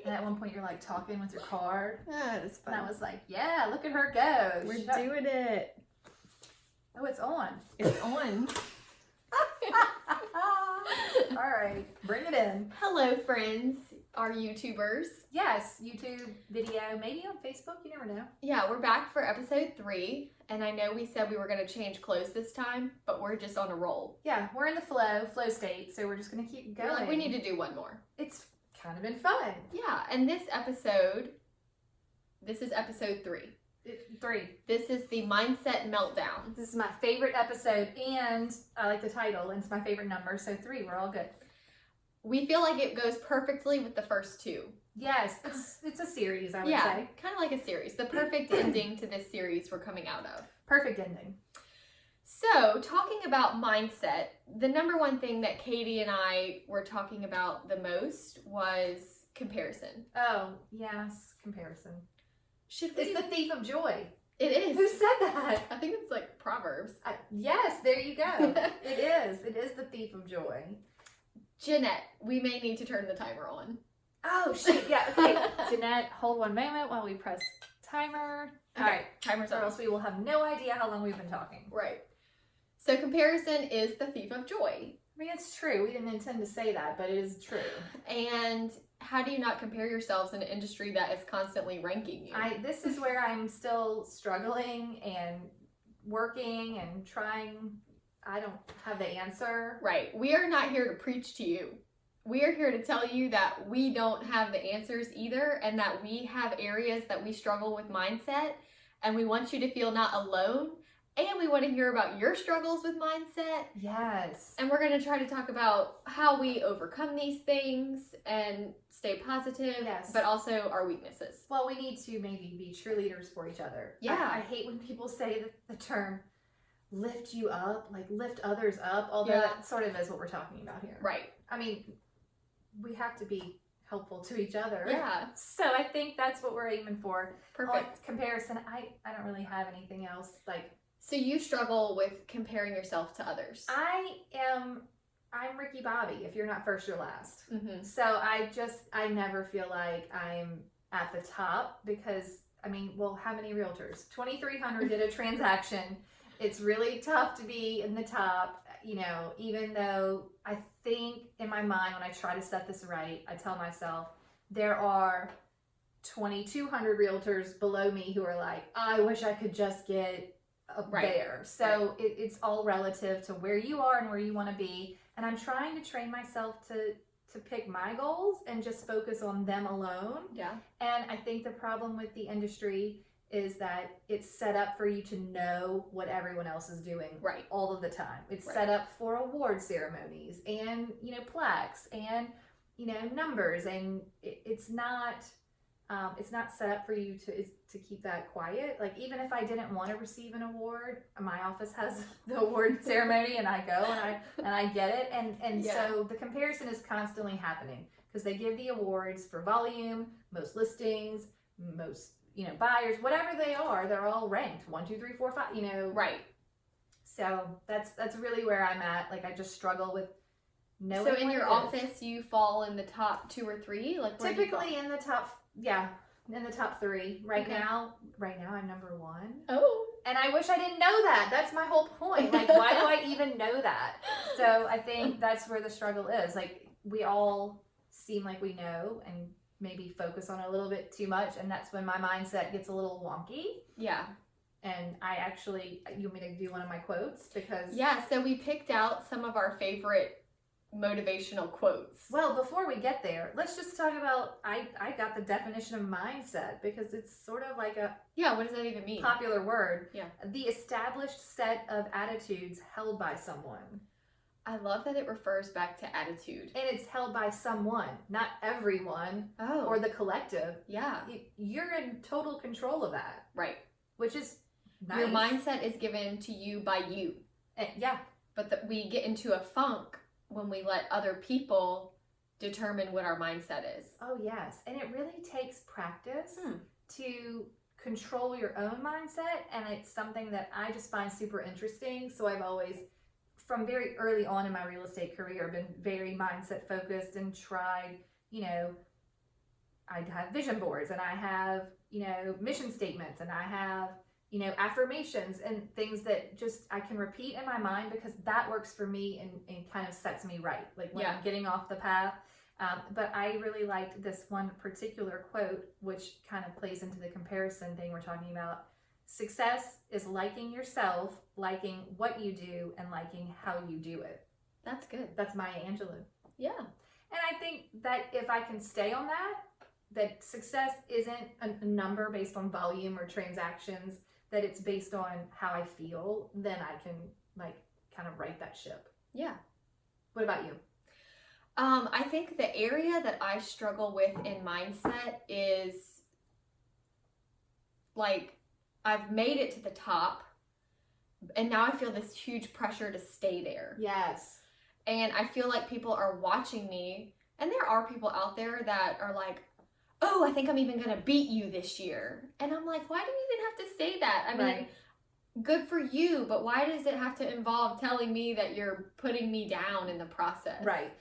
And at one point you're like talking with your card. That is fun. And I was like, yeah, look at her go. We're doing it. Oh, it's on. It's on. All right, bring it in. Hello, friends, our YouTubers. Yes, YouTube video, maybe on Facebook, you never know. Yeah, we're back for episode 3, and I know we said we were going to change clothes this time, but we're just on a roll. Yeah, we're in the flow state, so we're just going to keep going. We're like, we need to do one more. It's kind of been fun. Yeah, and this is episode 3. 3. This is the Mindset Meltdown. This is my favorite episode, and I like the title, and it's my favorite number, so 3, we're all good. We feel like it goes perfectly with the first 2. Yes, it's a series, I would say. Kind of like a series. The perfect ending to this series we're coming out of. Perfect ending. So, talking about mindset, the number one thing that Katy and I were talking about the most was comparison. Oh, yes, comparison. Should we? It's the thief of joy. It is. Who said that? I think it's like Proverbs. Yes, there you go. It is. It is the thief of joy. Jeanette, we may need to turn the timer on. Oh, shit. Yeah, okay. Jeanette, hold one moment while we press timer. Okay, All right. timer's Or on. else we will have no idea how long we've been talking. Right. So comparison is the thief of joy. I mean, it's true. We didn't intend to say that, but it is true. And how do you not compare yourselves in an industry that is constantly ranking you? This is where I'm still struggling and working and trying. I don't have the answer. Right. We are not here to preach to you. We are here to tell you that we don't have the answers either, and that we have areas that we struggle with mindset, and we want you to feel not alone, and we want to hear about your struggles with mindset. Yes. And we're going to try to talk about how we overcome these things and stay positive, Yes. but also our weaknesses. Well, we need to maybe be cheerleaders for each other. Yeah. I hate when people say the term lift you up, like lift others up, although Yeah. that sort of is what we're talking about here. Right. I mean, we have to be helpful to each other. Yeah. So I think that's what we're aiming for. Perfect. On comparison, I don't really have anything else. Like, So you struggle with comparing yourself to others. I'm Ricky Bobby. If you're not first, you're last. Mm-hmm. So I never feel like I'm at the top because, I mean, well, how many realtors? 2,300 did a transaction. It's really tough to be in the top, you know, even though I think in my mind when I try to set this right, I tell myself there are 2,200 realtors below me who are like, I wish I could just get up there. So it's all relative to where you are and where you want to be. And I'm trying to train myself to pick my goals and just focus on them alone. Yeah. And I think the problem with the industry is that it's set up for you to know what everyone else is doing all of the time. It's set up for award ceremonies and, you know, plaques and, you know, numbers, and it's not set up for you to keep that quiet. Like, even if I didn't want to receive an award, my office has the award ceremony and I go and I get it. And so the comparison is constantly happening because they give the awards for volume, most listings, most, you know, buyers, whatever they are, they're all ranked 1, 2, 3, 4, 5, you know. Right. So that's really where I'm at. Like, I just struggle with knowing. So in your office, you fall in the top 2 or 3? Like, typically in the top, in the top 3. Right now I'm number 1. Oh. And I wish I didn't know that. That's my whole point. Like, why do I even know that? So I think that's where the struggle is. Like, we all seem like we know and maybe focus on a little bit too much, and that's when my mindset gets a little wonky. Yeah. And you want me to do one of my quotes? Because so we picked out some of our favorite motivational quotes. Well, before we get there, let's just talk about, I got the definition of mindset because it's sort of like a what does that even mean? popular word. Yeah. The established set of attitudes held by someone. I love that it refers back to attitude. And it's held by someone, not everyone or the collective. Yeah. You're in total control of that. Right. Which is nice. Your mindset is given to you by you. Yeah. But we get into a funk when we let other people determine what our mindset is. Oh, yes. And it really takes practice to control your own mindset. And it's something that I just find super interesting. So I've always, from very early on in my real estate career, been very mindset focused and tried, you know, I have vision boards, and I have, you know, mission statements, and I have, you know, affirmations and things that just I can repeat in my mind because that works for me and kind of sets me right. Like when I'm getting off the path. But I really liked this one particular quote, which kind of plays into the comparison thing we're talking about. Success is liking yourself, liking what you do, and liking how you do it. That's good. That's Maya Angelou. Yeah. And I think that if I can stay on that success isn't a number based on volume or transactions, that it's based on how I feel, then I can like kind of right that ship. Yeah. What about you? I think the area that I struggle with in mindset is like I've made it to the top and now I feel this huge pressure to stay there. Yes. And I feel like people are watching me, and there are people out there that are like, oh, I think I'm even going to beat you this year. And I'm like, why do you even have to say that? I mean, good for you, but why does it have to involve telling me that you're putting me down in the process? Right.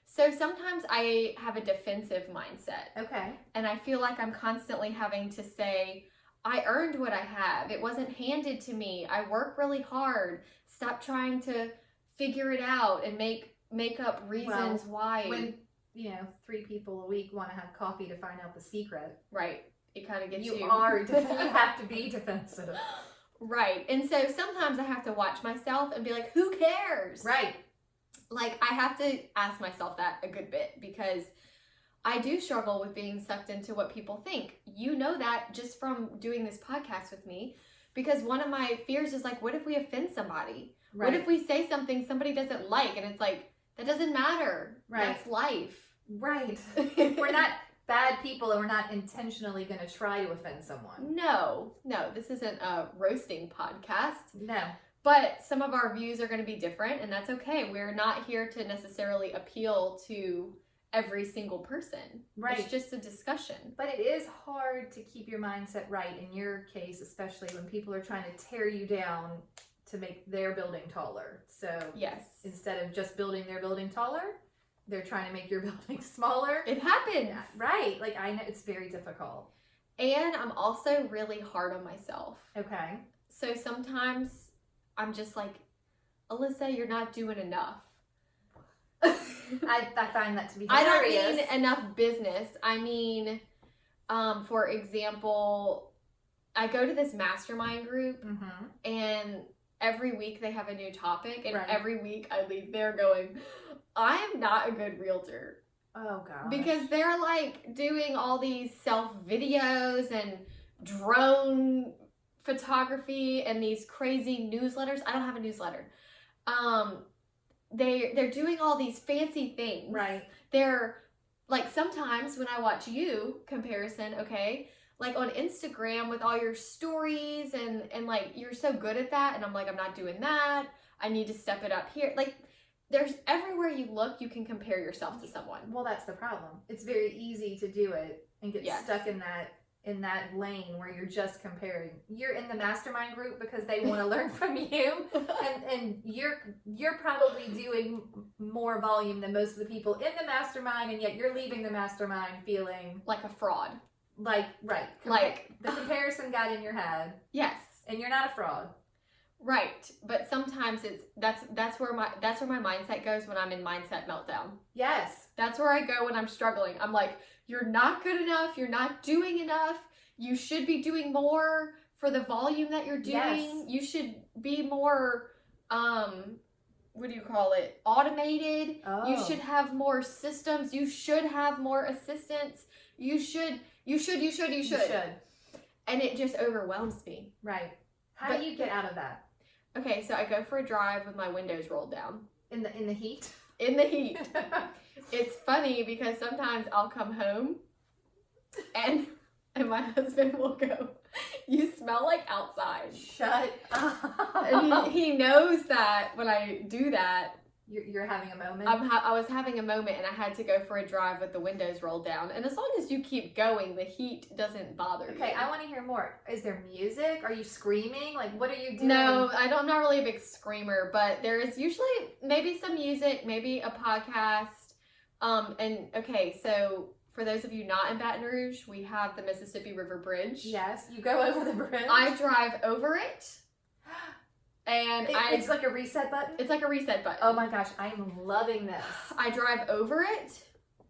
So sometimes I have a defensive mindset. Okay. And I feel like I'm constantly having to say, I earned what I have. It wasn't handed to me. I work really hard. Stop trying to figure it out and make up reasons why. When, you know, 3 people a week want to have coffee to find out the secret. Right. It kind of gets you. You have to be defensive. Right. And so sometimes I have to watch myself and be like, who cares? Right. Like, I have to ask myself that a good bit because I do struggle with being sucked into what people think. You know that just from doing this podcast with me, because one of my fears is like, what if we offend somebody? Right. What if we say something somebody doesn't like? And it's like, that doesn't matter. Right. That's life. Right. We're not bad people and we're not intentionally going to try to offend someone. No, this isn't a roasting podcast. No. But some of our views are going to be different, and that's okay. We're not here to necessarily appeal to every single person. Right. It's just a discussion. But it is hard to keep your mindset right in your case, especially when people are trying to tear you down to make their building taller. So yes, instead of just building their building taller, they're trying to make your building smaller. It happens. Yeah, right. Like, I know it's very difficult. And I'm also really hard on myself. Okay. So sometimes I'm just like, Alyssa, you're not doing enough. I find that to be hilarious. I don't mean enough business. I mean, for example, I go to this mastermind group, and every week they have a new topic, and every week I leave there going, I am not a good realtor. Oh, God. Because they're like doing all these self videos and drone photography and these crazy newsletters. I don't have a newsletter. They're doing all these fancy things. Right. They're like, sometimes when I watch you comparison, okay, like on Instagram with all your stories and like you're so good at that, and I'm like, I'm not doing that. I need to step it up here. Like, there's everywhere you look, you can compare yourself to someone. Well, that's the problem. It's very easy to do it and get stuck in that lane where you're just comparing. You're in the mastermind group because they want to learn from you, and you're probably doing more volume than most of the people in the mastermind, and yet you're leaving the mastermind feeling like a fraud. Like, right. Like the comparison got in your head. Yes. And you're not a fraud. Right. But sometimes that's where my mindset goes when I'm in mindset meltdown. Yes. That's where I go when I'm struggling. I'm like, you're not good enough. You're not doing enough. You should be doing more for the volume that you're doing. Yes. You should be more, what do you call it? Automated. Oh. You should have more systems. You should have more assistants. You should. And it just overwhelms me. Right. How do you get out of that? Okay, so I go for a drive with my windows rolled down. In the heat? In the heat. It's funny because sometimes I'll come home and my husband will go, you smell like outside. Shut up. And he knows that when I do that, you're having a moment? I was having a moment and I had to go for a drive with the windows rolled down. And as long as you keep going, the heat doesn't bother you. Okay, I want to hear more. Is there music? Are you screaming? Like, what are you doing? No, I'm not really a big screamer, but there is usually maybe some music, maybe a podcast. And okay, so For those of you not in Baton Rouge, we have the Mississippi River Bridge. Yes, you go over the bridge. I drive over it. And it's like a reset button? It's like a reset button. Oh my gosh, I'm loving this. I drive over it,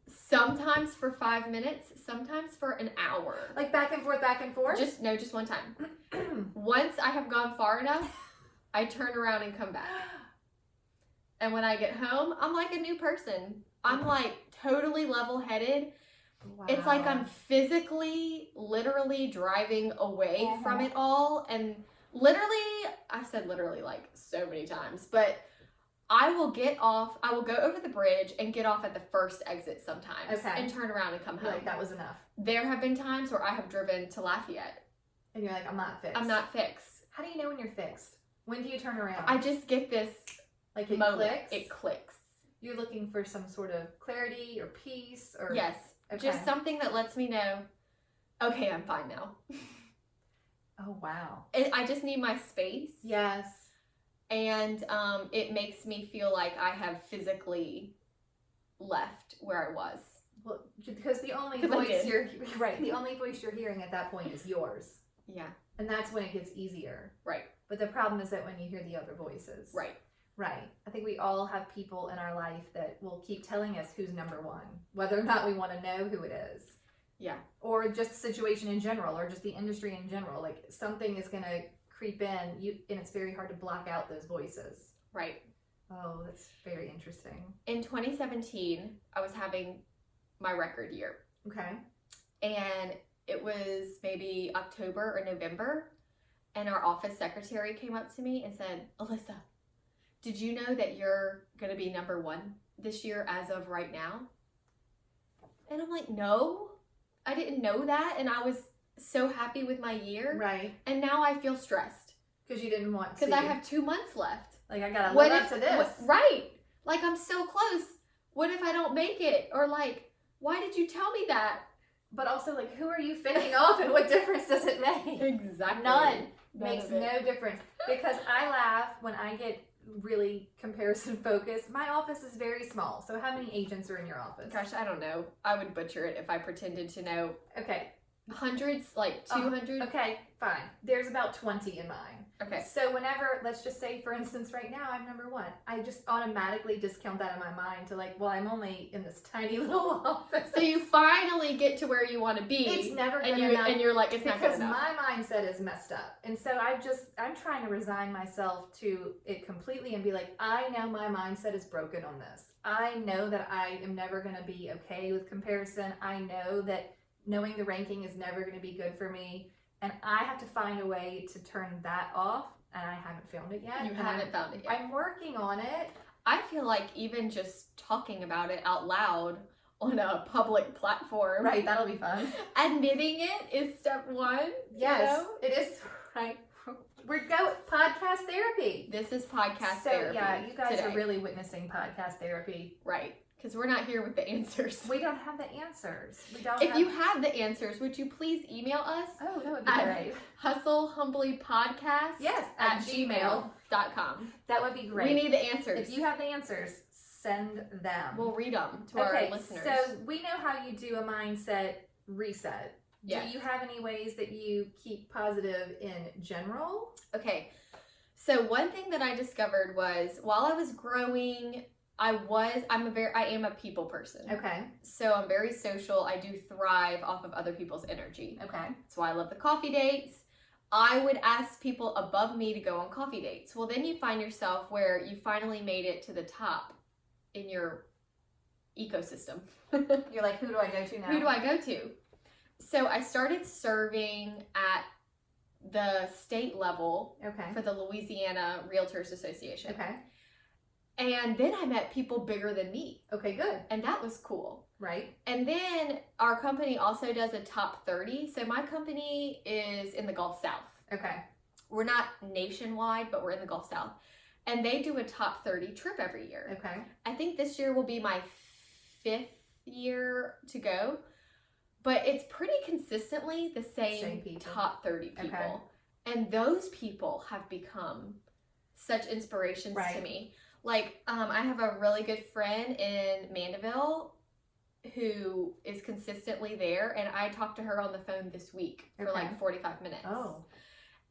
sometimes for 5 minutes, sometimes for an hour. Like back and forth, back and forth? Just one time. Once I have gone far enough, I turn around and come back. And when I get home, I'm like a new person. I'm like totally level-headed. Wow. It's like I'm physically, literally driving away from it all. And literally, I've said literally like so many times, but I will go over the bridge and get off at the first exit sometimes and turn around and come home. Like that was enough. There have been times where I have driven to Lafayette. And you're like, I'm not fixed. I'm not fixed. How do you know when you're fixed? When do you turn around? I just get this like it moment. Clicks? It clicks. You're looking for some sort of clarity or peace or... Yes. Okay. Just something that lets me know, okay, I'm fine now. Oh, wow. I just need my space. Yes. And it makes me feel like I have physically left where I was. Well, because the only voice the only voice you're hearing at that point is yours. Yeah. And that's when it gets easier. Right. But the problem is that when you hear the other voices. Right. Right. I think we all have people in our life that will keep telling us who's number one, whether or not we want to know who it is. Yeah. Or just the situation in general, or just the industry in general. Like something is going to creep in, and it's very hard to block out those voices. Right. Oh, that's very interesting. In 2017, I was having my record year. Okay. And it was maybe October or November, and our office secretary came up to me and said, Alyssa, did you know that you're going to be number one this year as of right now? And I'm like, no, I didn't know that. And I was so happy with my year. Right. And now I feel stressed. Because you didn't want to. Because I have 2 months left. Like, I got to live up to this. Right. Like, I'm so close. What if I don't make it? Or like, why did you tell me that? But also, like, who are you fending off and what difference does it make? Exactly. None. Makes no difference. Because I laugh when I get really comparison focused. My office is very small. So how many agents are in your office? Gosh, I don't know. I would butcher it if I pretended to know. Okay. Hundreds, like 200? Okay, fine. There's about 20 in mine. Okay. So whenever, let's just say, for instance, right now I'm number one, I just automatically discount that in my mind to like, well, I'm only in this tiny little office. So you finally get to where you want to be. It's never good enough. And you're like, it's not good enough. Because my mindset is messed up. And so I'm trying to resign myself to it completely and be like, I know my mindset is broken on this. I know that I am never going to be okay with comparison. I know that knowing the ranking is never going to be good for me. And I have to find a way to turn that off. And I haven't found it yet. You haven't found it yet. I'm working on it. I feel like even just talking about it out loud on a public platform. Right, that'll be fun. Admitting it is step one. Yes, you know? it is. Right. We're podcast therapy. This is podcast therapy. Yeah, you guys today. are really witnessing podcast therapy. Right. Because we're not here with the answers. We don't have the answers. If you have the answers, would you please email us? Oh, that would be great. hustlehumblypodcast at gmail.com. That would be great. We need the answers. If you have the answers, send them. We'll read them to our listeners. So we know how you do a mindset reset. Yes. Do you have any ways that you keep positive in general? Okay. So one thing that I discovered was while I was growing, I am a people person. Okay. So I'm very social. I do thrive off of other people's energy. Okay. That's why I love the coffee dates. I would ask people above me to go on coffee dates. Well, then you find yourself where you finally made it to the top in your ecosystem. You're like, who do I go to now? Who do I go to? So I started serving at the state level for the Louisiana Realtors Association. Okay. And then I met people bigger than me. Okay, good. And that was cool. Right. And then our company also does a top 30. So my company is in the Gulf South. Okay. We're not nationwide, but we're in the Gulf South. And they do a top 30 trip every year. Okay. I think this year will be my 5th year to go. But it's pretty consistently the same top 30 people. Okay. And those people have become such inspirations to me. Like, I have a really good friend in Mandeville who is consistently there, and I talked to her on the phone this week for like 45 minutes. Oh.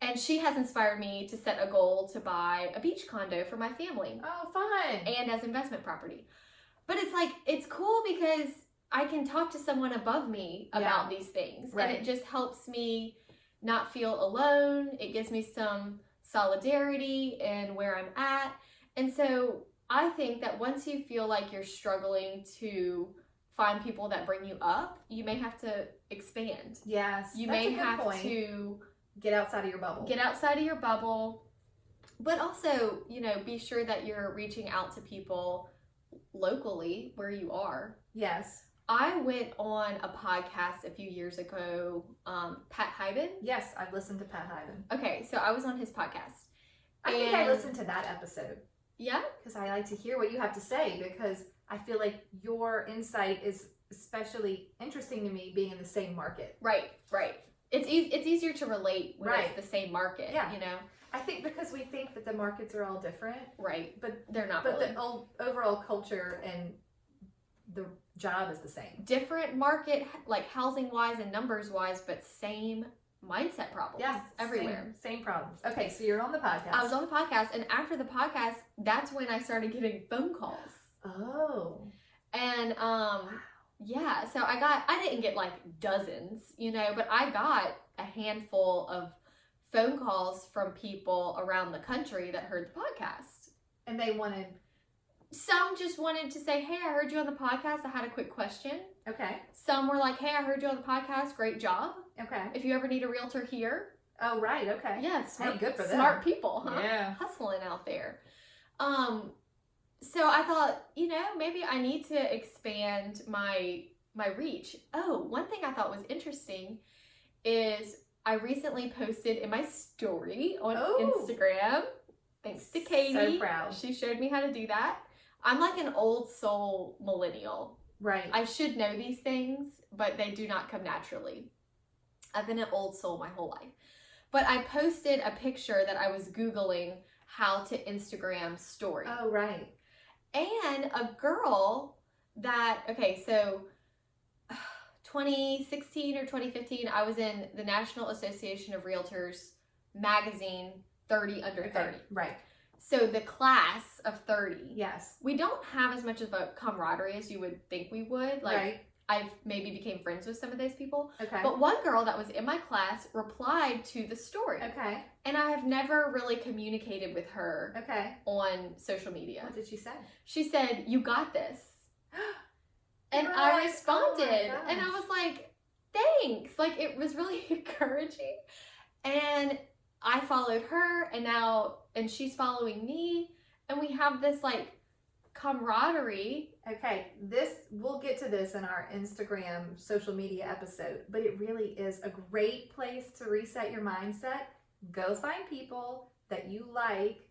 And she has inspired me to set a goal to buy a beach condo for my family. Oh, fun. And as investment property. But it's like, it's cool because I can talk to someone above me about these things. Right. And it just helps me not feel alone. It gives me some solidarity in where I'm at. And so I think that once you feel like you're struggling to find people that bring you up, you may have to expand. Yes. You that's may a good have point. to Get outside of your bubble. get outside of your bubble, but also, you know, be sure that you're reaching out to people locally where you are. Yes. I went on a podcast a few years ago, Pat Hyben. Yes, I've listened to Pat Hyben. Okay, so I was on his podcast. I think I listened to that episode. Yeah? Because I like to hear what you have to say, because I feel like your insight is especially interesting to me being in the same market. Right. It's easier to relate when Right. it's the same market, Yeah. you know? I think because we think that the markets are all different, Right. but They're not but really. the overall culture and the job is the same. Different market, like housing-wise and numbers-wise, but same mindset problems everywhere. Same problems. Okay, so you're on the podcast. I was on the podcast, and after the podcast, that's when I started getting phone calls. Oh. And yeah, so I didn't get like dozens, you know, but I got a handful of phone calls from people around the country that heard the podcast. And they wanted... Some just wanted to say, hey, I heard you on the podcast. I had a quick question. Okay. Some were like, hey, I heard you on the podcast. Great job. Okay. If you ever need a realtor here. Oh, right. Okay. Yeah, smart, good for them. Smart people, huh? Yeah. Hustling out there. So I thought, you know, maybe I need to expand my reach. Oh, one thing I thought was interesting is I recently posted in my story on Instagram, thanks to Katy. So proud. She showed me how to do that. I'm like an old soul millennial. Right. I should know these things, but they do not come naturally. I've been an old soul my whole life. But I posted a picture that I was Googling how to Instagram story. Oh, right. And a girl that, okay, so 2016 or 2015, I was in the National Association of Realtors magazine, 30 Under 30. Right. So the class of 30. Yes. We don't have as much of a camaraderie as you would think we would. Like, right. I maybe became friends with some of those people. Okay. But one girl that was in my class replied to the story. Okay. And I have never really communicated with her on social media. What did she say? She said, "You got this." And You're I like, responded. oh And I was like, thanks. Like, it was really encouraging. And I followed her, and she's following me. And we have this, like, camaraderie. Okay, we'll get to this in our Instagram social media episode, but it really is a great place to reset your mindset. Go find people that you like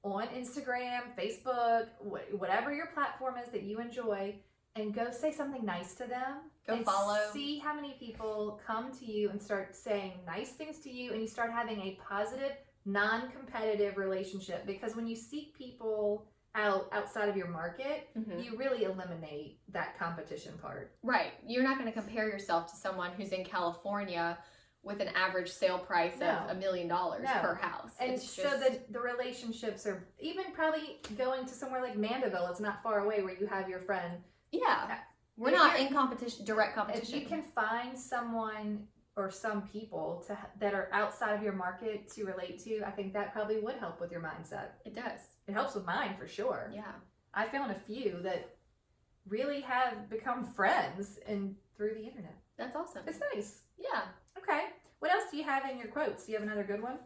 on Instagram, Facebook, whatever your platform is that you enjoy, and go say something nice to them. Go and follow. See how many people come to you and start saying nice things to you, and you start having a positive, non-competitive relationship. Because when you seek people outside of your market, you really eliminate that competition part. Right. You're not going to compare yourself to someone who's in California with an average sale price of $1 million per house. And so the relationships are, even probably going to somewhere like Mandeville, it's not far away, where you have your friend. Yeah. We're not in direct competition. If you can find someone or some people that are outside of your market to relate to, I think that probably would help with your mindset. It does. It helps with mine for sure. Yeah. I found a few that really have become friends through the internet. That's awesome. It's nice. Yeah. Okay. What else do you have in your quotes? Do you have another good one?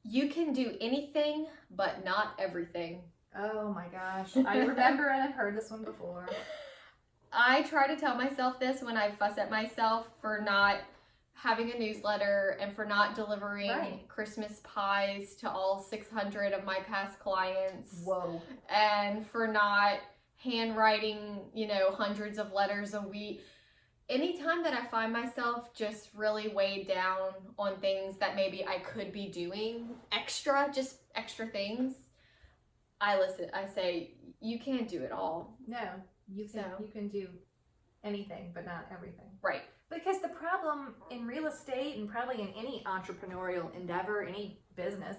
You can do anything, but not everything. Oh my gosh. I remember, and I've heard this one before. I try to tell myself this when I fuss at myself for not having a newsletter and for not delivering Christmas pies to all 600 of my past clients. Whoa. And for not handwriting, hundreds of letters a week. Anytime that I find myself just really weighed down on things that maybe I could be doing extra things, I say, you can't do it all. No. You can do anything, but not everything. Right. Because the problem in real estate and probably in any entrepreneurial endeavor, any business,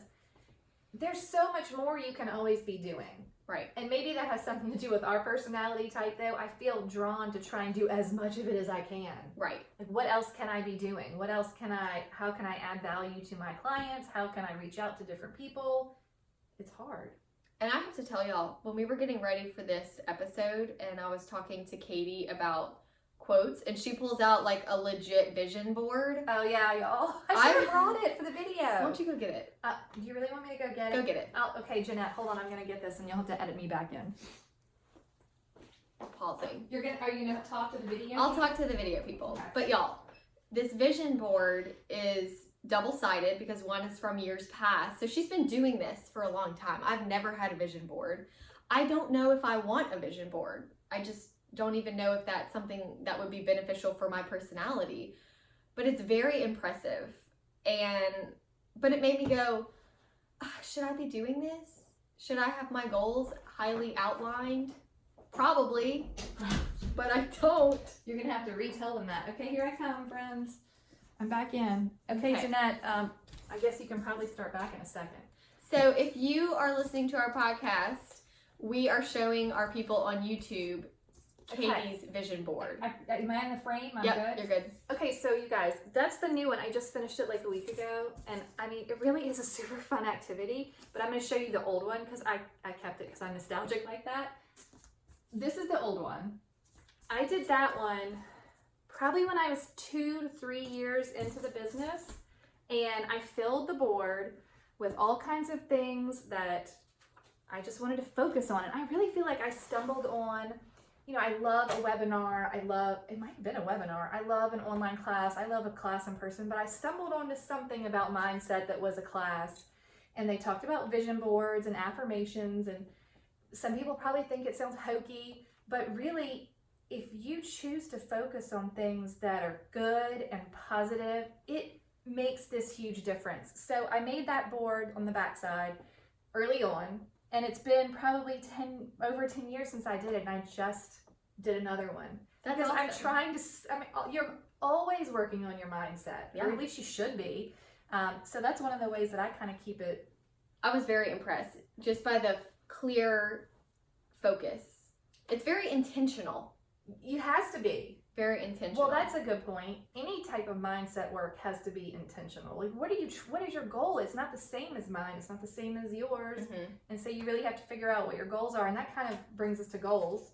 there's so much more you can always be doing. Right. And maybe that has something to do with our personality type, though. I feel drawn to try and do as much of it as I can. Right. Like, what else can I be doing? How can I add value to my clients? How can I reach out to different people? It's hard. And I have to tell y'all, when we were getting ready for this episode and I was talking to Katy about quotes, and she pulls out like a legit vision board. Oh yeah, y'all. I should have brought it for the video. Why don't you go get it? Do you really want me to go get it? Go get it. Oh, okay, Jeanette, hold on. I'm gonna get this, and you'll have to edit me back in. Pausing. Are you gonna talk to the video? I'll talk to the video people. Okay. But y'all, this vision board is double-sided because one is from years past. So she's been doing this for a long time. I've never had a vision board. I don't know if I want a vision board. I just don't even know if that's something that would be beneficial for my personality. But it's very impressive. But it made me go, should I be doing this? Should I have my goals highly outlined? Probably, but I don't. You're gonna have to retell them that. Okay, here I come, friends. I'm back in. Okay, Jeanette, I guess you can probably start back in a second. So if you are listening to our podcast, we are showing our people on YouTube Katy's vision board. Am I in the frame? I'm good? You're good. Okay, so you guys, that's the new one. I just finished it like a week ago, and I mean, it really is a super fun activity, but I'm going to show you the old one because I kept it because I'm nostalgic like that. This is the old one. I did that one probably when I was 2 to 3 years into the business, and I filled the board with all kinds of things that I just wanted to focus on, and I really feel like I stumbled on, you know, I love a webinar, it might have been a webinar, I love an online class, I love a class in person, but I stumbled onto something about mindset that was a class, and they talked about vision boards and affirmations, and some people probably think it sounds hokey, but really, if you choose to focus on things that are good and positive, it makes this huge difference. So I made that board on the backside early on, and it's been probably over 10 years since I did it, and I just did another one. That's because awesome. I'm trying to, you're always working on your mindset, or at least you should be. So that's one of the ways that I kind of keep it. I was very impressed just by the clear focus. It's very intentional. It has to be. Very intentional. Well, that's a good point. Any type of mindset work has to be intentional. Like, what is your goal? It's not the same as mine. It's not the same as yours. Mm-hmm. And so you really have to figure out what your goals are. And that kind of brings us to goals.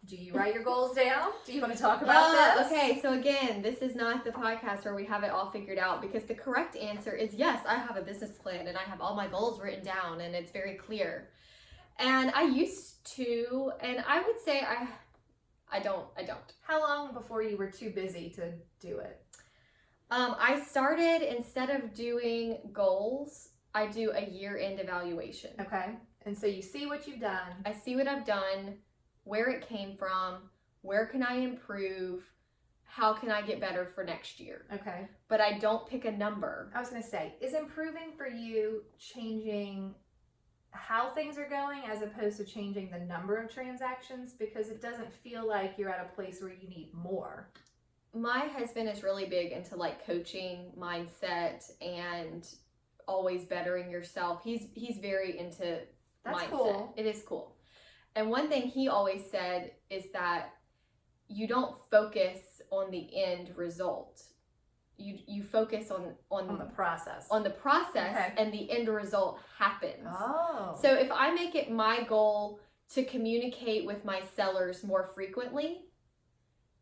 Do you write your goals down? Do you want to talk about this? Okay, so again, this is not the podcast where we have it all figured out, because the correct answer is yes, I have a business plan and I have all my goals written down and it's very clear. And I used to, and I would say I don't. How long before you were too busy to do it? I started, instead of doing goals, I do a year-end evaluation. Okay. And so you see what you've done. I see what I've done, where it came from, where can I improve, how can I get better for next year. Okay. But I don't pick a number. I was going to say, is improving for you changing how things are going as opposed to changing the number of transactions? Because it doesn't feel like you're at a place where you need more. My husband is really big into like coaching, mindset, and always bettering yourself. He's very into That's mindset. Cool. It is cool. And one thing he always said is that you don't focus on the end result. You focus on the process. On the process, okay. And the end result happens. Oh. So if I make it my goal to communicate with my sellers more frequently,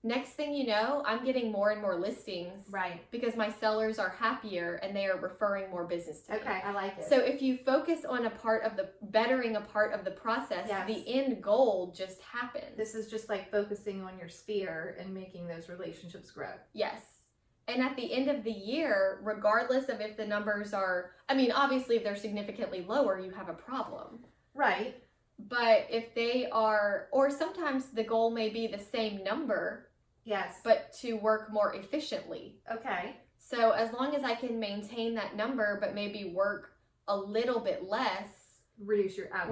next thing you know, I'm getting more and more listings. Right. Because my sellers are happier and they are referring more business to me. Okay, I like it. So if you focus on bettering a part of the process, yes. The end goal just happens. This is just like focusing on your sphere and making those relationships grow. Yes. And at the end of the year, regardless of if the numbers are, obviously if they're significantly lower, you have a problem. Right. But if they are, or sometimes the goal may be the same number. Yes. But to work more efficiently. Okay. So as long as I can maintain that number, but maybe work a little bit less. Reduce your hours.